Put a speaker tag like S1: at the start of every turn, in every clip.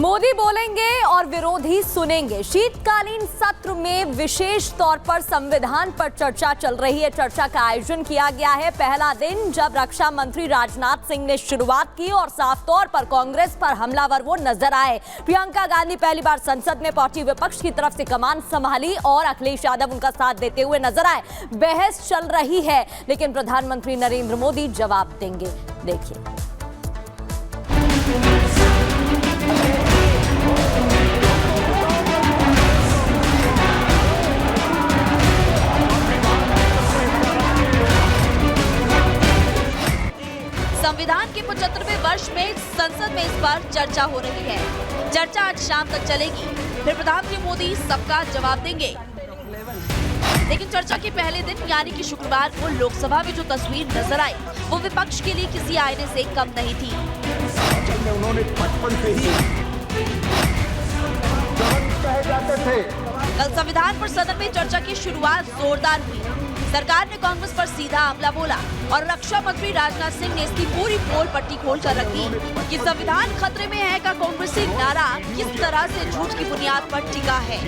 S1: मोदी बोलेंगे और विरोधी सुनेंगे। शीतकालीन सत्र में विशेष तौर पर संविधान पर चर्चा चल रही है। चर्चा का आयोजन किया गया है। पहला दिन जब रक्षा मंत्री राजनाथ सिंह ने शुरुआत की और साफ तौर पर कांग्रेस पर हमलावर वो नजर आए। प्रियंका गांधी पहली बार संसद में पहुंची, विपक्ष की तरफ से कमान संभाली और अखिलेश यादव उनका साथ देते हुए नजर आए। बहस चल रही है, लेकिन प्रधानमंत्री नरेंद्र मोदी जवाब देंगे। देखिए।
S2: संविधान के 75वें वर्ष में संसद में इस पर चर्चा हो रही है। चर्चा आज शाम तक चलेगी, फिर प्रधानमंत्री मोदी सबका जवाब देंगे। लेकिन चर्चा के पहले दिन यानी कि शुक्रवार को लोकसभा में जो तस्वीर नजर आई वो विपक्ष के लिए किसी आईने से कम नहीं थी।
S3: उन्होंने बचपन से ही कहे जाते थे।
S2: कल संविधान पर सदन में चर्चा की शुरुआत जोरदार हुई। सरकार ने कांग्रेस पर सीधा हमला बोला और रक्षा मंत्री राजनाथ सिंह ने इसकी पूरी पोल पट्टी खोल कर रखी कि संविधान खतरे में है का कांग्रेसी नारा किस तरह से झूठ की बुनियाद पर टिका है।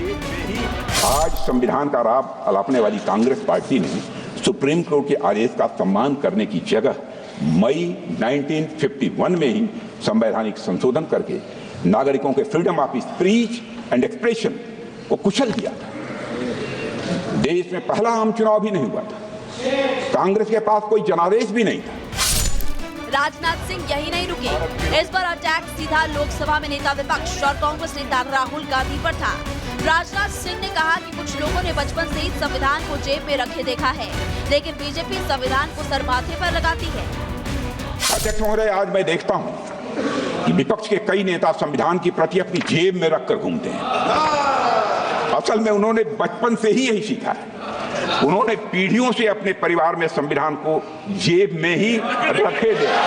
S3: आज संविधान का राग अलापने वाली कांग्रेस पार्टी ने सुप्रीम कोर्ट के आदेश का सम्मान करने की जगह मई 1951 में ही संवैधानिक संशोधन करके नागरिकों के freedom of speech and expression को कुचल दिया था। देश में पहला आम चुनाव भी नहीं हुआ था। कांग्रेस के पास कोई जनादेश भी नहीं था।
S2: राजनाथ सिंह यही नहीं रुके। इस पर अटैक सीधा लोकसभा में नेता विपक्ष और कांग्रेस नेता राहुल गांधी पर था। राजनाथ सिंह ने कहा कि कुछ लोगों ने बचपन से ही संविधान को जेब में रखे देखा है, लेकिन बीजेपी संविधान को सर माथे पर लगाती है।
S3: अध्यक्ष महोदय, आज मैं देखता हूँ कि विपक्ष के कई नेता संविधान की प्रति अपनी जेब में रखकर घूमते हैं। असल में उन्होंने बचपन से ही यही सीखा है। उन्होंने पीढ़ियों से अपने परिवार में संविधान को जेब में ही रखे देखा।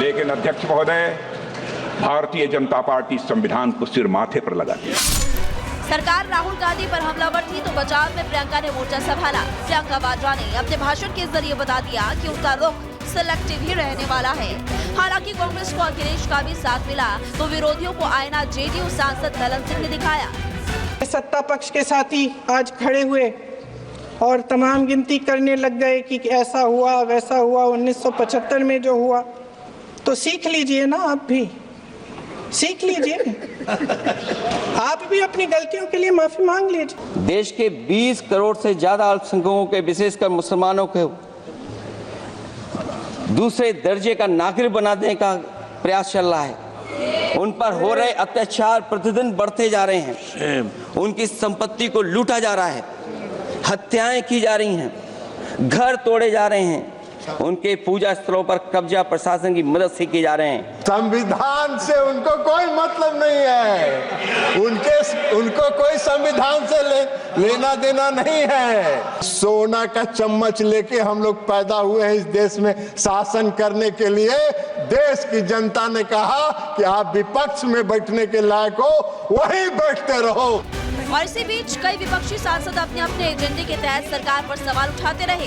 S3: लेकिन अध्यक्ष महोदय, भारतीय जनता पार्टी संविधान को सिर माथे पर लगाती है।
S2: सरकार राहुल गांधी पर हमलावर थी तो बचाव में प्रियंका ने मोर्चा संभाला। प्रियंका वाड्रा ने अपने भाषण के जरिए बता दिया कि उनका रुख सिलेक्टिव ही रहने वाला है। हालांकि कांग्रेस को अखिलेश का भी साथ मिला तो विरोधियों को आईना जेडीयू सांसद ललन सिंह ने दिखाया।
S4: सत्ता पक्ष के साथी आज खड़े हुए और तमाम गिनती करने लग गए कि ऐसा हुआ वैसा हुआ 1975 में जो हुआ। तो सीख लीजिए ना, आप भी सीख लीजिए। आप भी अपनी गलतियों के लिए माफी मांग लीजिए।
S5: देश के 20 करोड़ से ज्यादा अल्पसंख्यकों के, विशेषकर मुसलमानों के दूसरे दर्जे का नागरिक बनाने का प्रयास चल रहा है। उन पर हो रहे अत्याचार प्रतिदिन बढ़ते जा रहे हैं। उनकी संपत्ति को लूटा जा रहा है, हत्याएं की जा रही हैं, घर तोड़े जा रहे हैं, उनके पूजा स्थलों पर कब्जा प्रशासन की मदद से किए जा रहे हैं।
S6: संविधान से उनको कोई मतलब नहीं है। उनको कोई संविधान से लेना देना नहीं है। सोना का चम्मच लेके हम लोग पैदा हुए हैं इस देश में शासन करने के लिए। देश की जनता ने कहा कि आप विपक्ष में बैठने के लायक हो, वहीं बैठते रहो।
S2: और इसी बीच कई विपक्षी सांसद अपने अपने एजेंडे के तहत सरकार पर सवाल उठाते रहे।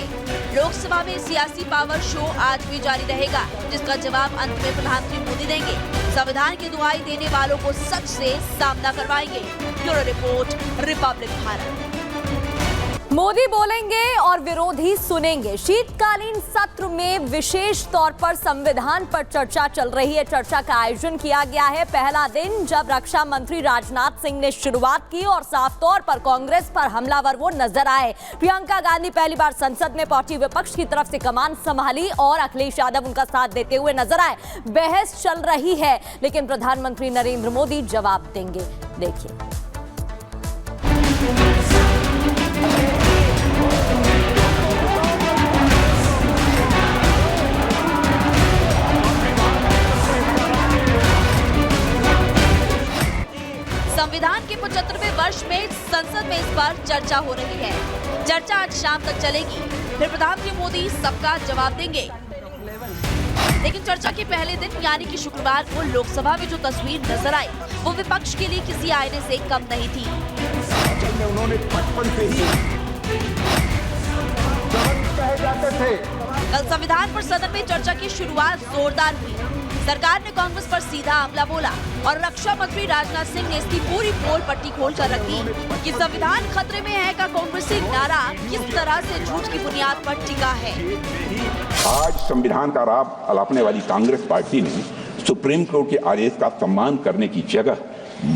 S2: लोकसभा में सियासी पावर शो आज भी जारी रहेगा, जिसका जवाब अंत में प्रधानमंत्री मोदी देंगे। संविधान की दुहाई देने वालों को सच से सामना करवाएंगे। Bureau report, Republic Bharat.
S1: Modi बोलेंगे और विरोधी सुनेंगे। शीतकालीन सत्र में विशेष तौर पर संविधान पर चर्चा चल रही है। चर्चा का आयोजन किया गया है। पहला दिन जब रक्षा मंत्री राजनाथ सिंह ने शुरुआत की और साफ तौर पर कांग्रेस पर हमलावर वो नजर आए। प्रियंका गांधी पहली बार संसद में पहुंची, विपक्ष की तरफ से कमान संभाली और अखिलेश यादव उनका साथ देते हुए नजर आए। बहस चल रही है, लेकिन प्रधानमंत्री नरेंद्र मोदी जवाब देंगे। देखिए।
S2: संविधान के 75वें वर्ष में संसद में इस पर चर्चा हो रही है। चर्चा आज शाम तक चलेगी, फिर प्रधानमंत्री मोदी सबका जवाब देंगे। लेकिन चर्चा के पहले दिन यानी कि शुक्रवार को लोकसभा में जो तस्वीर नजर आई वो विपक्ष के लिए किसी आईने से कम नहीं थी।
S3: उन्होंने बचपन से ही कहे जाते थे।
S2: कल संविधान पर सदन में चर्चा की शुरुआत जोरदार हुई। सरकार ने कांग्रेस पर सीधा हमला बोला और रक्षा मंत्री राजनाथ सिंह ने इसकी पूरी पोल पट्टी खोल कर रख दी कि संविधान खतरे में है का कांग्रेसी नारा किस तरह से झूठ की बुनियाद पर टिका है।
S3: आज संविधान का राग अलापने वाली कांग्रेस पार्टी ने सुप्रीम कोर्ट के आदेश का सम्मान करने की जगह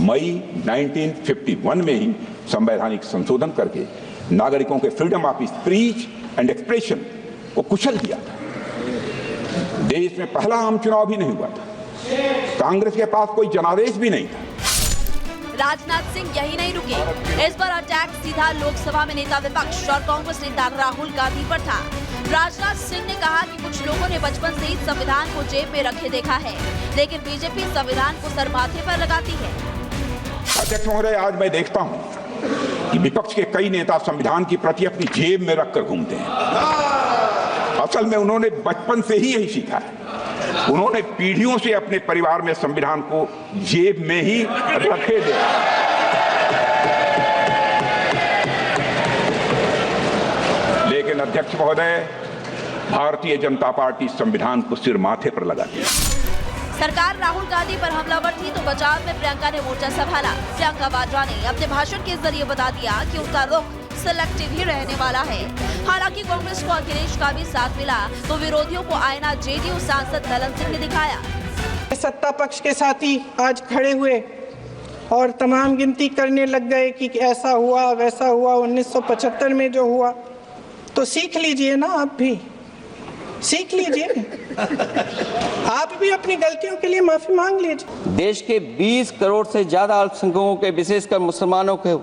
S3: मई 1951 में ही संवैधानिक संशोधन करके नागरिकों के freedom of speech and expression को कुचल दिया था। देश में पहला आम चुनाव भी नहीं हुआ था, कांग्रेस के पास कोई जनादेश भी नहीं था।
S2: राजनाथ सिंह यही नहीं रुके, इस पर अटैक सीधा लोकसभा में नेता विपक्ष और कांग्रेस नेता राहुल गांधी पर था। राजनाथ सिंह ने कहा कि कुछ लोगों ने बचपन से ही संविधान को जेब में रखे देखा है, लेकिन बीजेपी संविधान को सर माथे पर लगाती है।
S3: अध्यक्ष महोदय, आज मैं देखता हूं कि विपक्ष के कई नेता संविधान की प्रति अपनी जेब में रखकर घूमते हैं। असल में उन्होंने बचपन से ही यही सीखा है। उन्होंने पीढ़ियों से अपने परिवार में संविधान को जेब में ही रखे देखा। लेकिन अध्यक्ष महोदय, भारतीय जनता पार्टी संविधान को सिर माथे पर लगाती है।
S2: सरकार राहुल गांधी पर हमलावर थी तो बचाव में प्रियंका ने मोर्चा संभाला। प्रियंका वाड्रा ने अपने भाषण के जरिए बता दिया कि उनका रुख सिलेक्टिव ही रहने वाला है। हालांकि कांग्रेस को अखिलेश का भी साथ मिला तो विरोधियों को आईना जेडीयू सांसद ललन सिंह ने दिखाया।
S4: सत्ता पक्ष के साथी आज खड़े हुए और तमाम गिनती करने लग गए कि ऐसा हुआ वैसा हुआ 1975 में जो हुआ। तो सीख लीजिए ना, आप भी सीख लीजिए। आप भी अपनी गलतियों के लिए माफी मांग लीजिए।
S5: देश के 20 करोड़ से ज्यादा अल्पसंख्यकों के, विशेषकर मुसलमानों को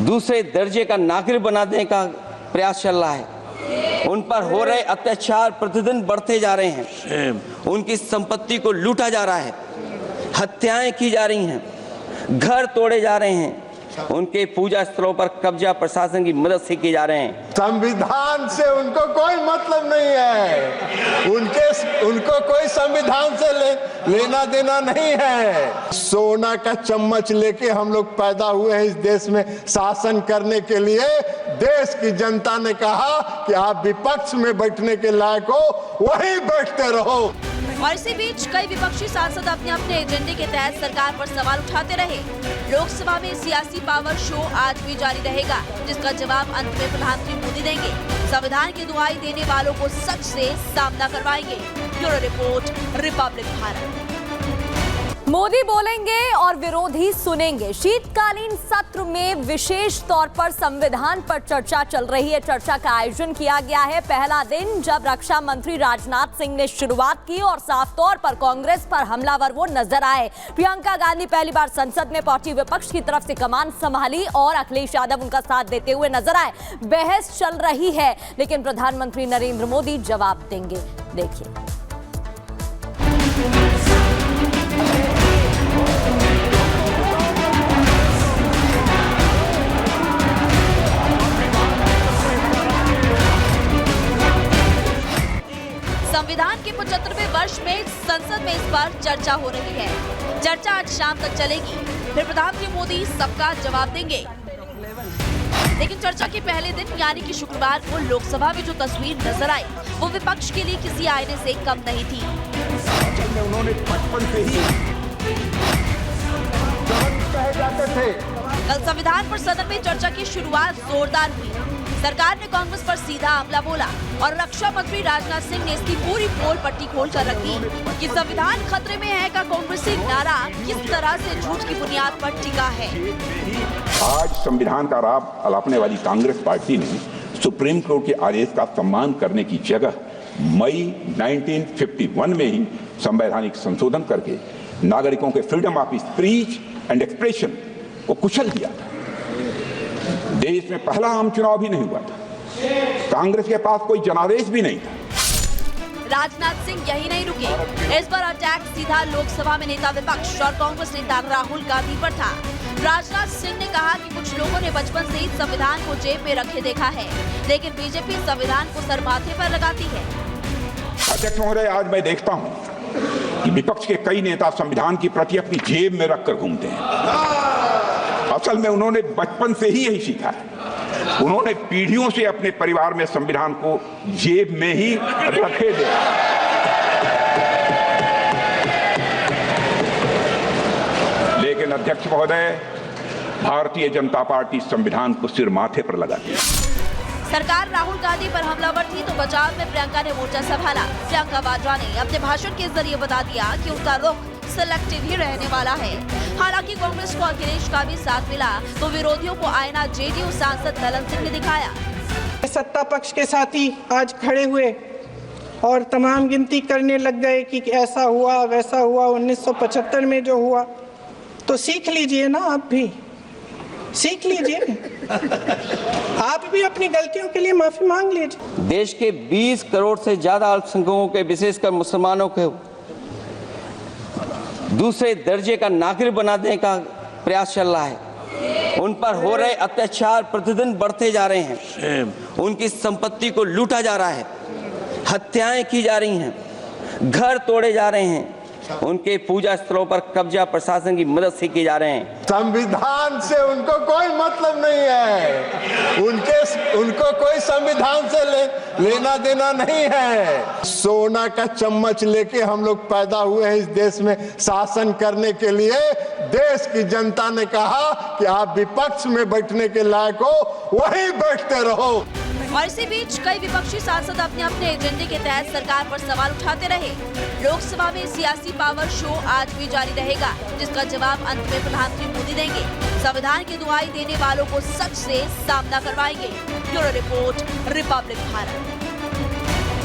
S5: दूसरे दर्जे का नागरिक बना देने का प्रयास चल रहा है। उन पर हो रहे अत्याचार प्रतिदिन बढ़ते जा रहे हैं। उनकी संपत्ति को लूटा जा रहा है, हत्याएं की जा रही हैं, घर तोड़े जा रहे हैं, उनके पूजा स्थलों पर कब्जा प्रशासन की मदद से किए जा रहे हैं।
S6: संविधान से उनको कोई मतलब नहीं है। उनको कोई संविधान से लेना देना नहीं है। सोना का चम्मच लेके हम लोग पैदा हुए हैं इस देश में शासन करने के लिए। देश की जनता ने कहा कि आप विपक्ष में बैठने के लायक हो, वहीं बैठते रहो।
S2: और इसी बीच कई विपक्षी सांसद अपने अपने एजेंडे के तहत सरकार पर सवाल उठाते रहे। लोकसभा में सियासी पावर शो आज भी जारी रहेगा, जिसका जवाब अंत में प्रधानमंत्री मोदी देंगे। संविधान की दुहाई देने वालों को सच से सामना करवाएंगे। Bureau report, Republic Bharat.
S1: Modi बोलेंगे और विरोधी सुनेंगे। शीतकालीन सत्र में विशेष तौर पर संविधान पर चर्चा चल रही है। चर्चा का आयोजन किया गया है। पहला दिन जब रक्षा मंत्री राजनाथ सिंह ने शुरुआत की और साफ तौर पर कांग्रेस पर हमलावर वो नजर आए। प्रियंका गांधी पहली बार संसद में पहुंची, विपक्ष की तरफ से कमान संभाली और अखिलेश यादव उनका साथ देते हुए नजर आए। बहस चल रही है, लेकिन प्रधानमंत्री नरेंद्र मोदी जवाब देंगे। देखिए।
S2: संविधान के 75वें वर्ष में संसद में इस पर चर्चा हो रही है। चर्चा आज शाम तक चलेगी, फिर प्रधानमंत्री मोदी सबका जवाब देंगे। लेकिन चर्चा के पहले दिन यानी कि शुक्रवार को लोकसभा में जो तस्वीर नजर आई वो विपक्ष के लिए किसी आईने से कम नहीं थी।
S3: उन्होंने बचपन से ही
S6: जाते थे।
S2: कल संविधान पर सदन में चर्चा की शुरुआत जोरदार हुई। सरकार ने कांग्रेस पर सीधा हमला बोला और रक्षा मंत्री राजनाथ सिंह ने इसकी पूरी पोल पट्टी खोल कर रख दी कि संविधान खतरे में है का कांग्रेसी नारा किस तरह से झूठ की बुनियाद पर टिका है।
S3: आज संविधान का राग अलापने वाली कांग्रेस पार्टी ने सुप्रीम कोर्ट के आदेश का सम्मान करने की जगह मई 1951 में ही संवैधानिक संशोधन करके नागरिकों के freedom of speech and expression को कुचल दिया था। देश में पहला आम चुनाव भी नहीं हुआ था, कांग्रेस के पास कोई जनादेश भी नहीं था।
S2: राजनाथ सिंह यही नहीं रुके, इस पर अटैक सीधा लोकसभा में नेता विपक्ष और कांग्रेस नेता राहुल गांधी पर था। राजनाथ सिंह ने कहा कि कुछ लोगों ने बचपन से ही संविधान को जेब में रखे देखा है, लेकिन बीजेपी संविधान को सर माथे पर लगाती है।
S3: अध्यक्ष महोदय, आज मैं देखता हूं कि विपक्ष के कई नेता संविधान की प्रति अपनी जेब में रखकर घूमते हैं। असल में उन्होंने बचपन से ही यही सीखा है। उन्होंने पीढ़ियों से अपने परिवार में संविधान को जेब में ही रखे थे। लेकिन अध्यक्ष महोदय, भारतीय जनता पार्टी संविधान को सिर माथे पर लगाती है।
S2: सरकार राहुल गांधी पर हमलावर थी तो बचाव में प्रियंका ने मोर्चा संभाला। प्रियंका वाड्रा ने अपने भाषण के जरिए बता दिया कि उनका रुख सिलेक्टिव ही रहने वाला है। हालांकि कांग्रेस को अखिलेश का भी साथ मिला तो विरोधियों को आईना जेडीयू सांसद ललन सिंह ने दिखाया।
S4: सत्ता पक्ष के साथी आज खड़े हुए और तमाम गिनती करने लग गए कि ऐसा हुआ वैसा हुआ, 1975 में जो हुआ। तो सीख लीजिए ना, आप भी सीख लीजिए। आप भी अपनी गलतियों के लिए माफी मांग लीजिए।
S5: देश के 20 करोड़ से ज्यादा अल्पसंख्यकों के, विशेषकर मुसलमानों को दूसरे दर्जे का नागरिक बना देने का प्रयास चल रहा है। उन पर हो रहे अत्याचार प्रतिदिन बढ़ते जा रहे हैं। उनकी संपत्ति को लूटा जा रहा है, हत्याएं की जा रही हैं, घर तोड़े जा रहे हैं, उनके पूजा स्थलों पर कब्जा प्रशासन की मदद से किए जा रहे हैं।
S6: संविधान से उनको कोई मतलब नहीं है। उनको कोई संविधान से लेना देना नहीं है। सोना का चम्मच लेके हम लोग पैदा हुए हैं इस देश में शासन करने के लिए। देश की जनता ने कहा कि आप विपक्ष में बैठने के लायक हो, वहीं बैठते रहो।
S2: और इसी बीच कई विपक्षी सांसद अपने अपने एजेंडे के तहत सरकार पर सवाल उठाते रहे। लोकसभा में सियासी पावर शो आज भी जारी रहेगा, जिसका जवाब अंत में प्रधानमंत्री मोदी देंगे। संविधान की दुहाई देने वालों को सच से सामना करवाएंगे। Bureau report, Republic Bharat.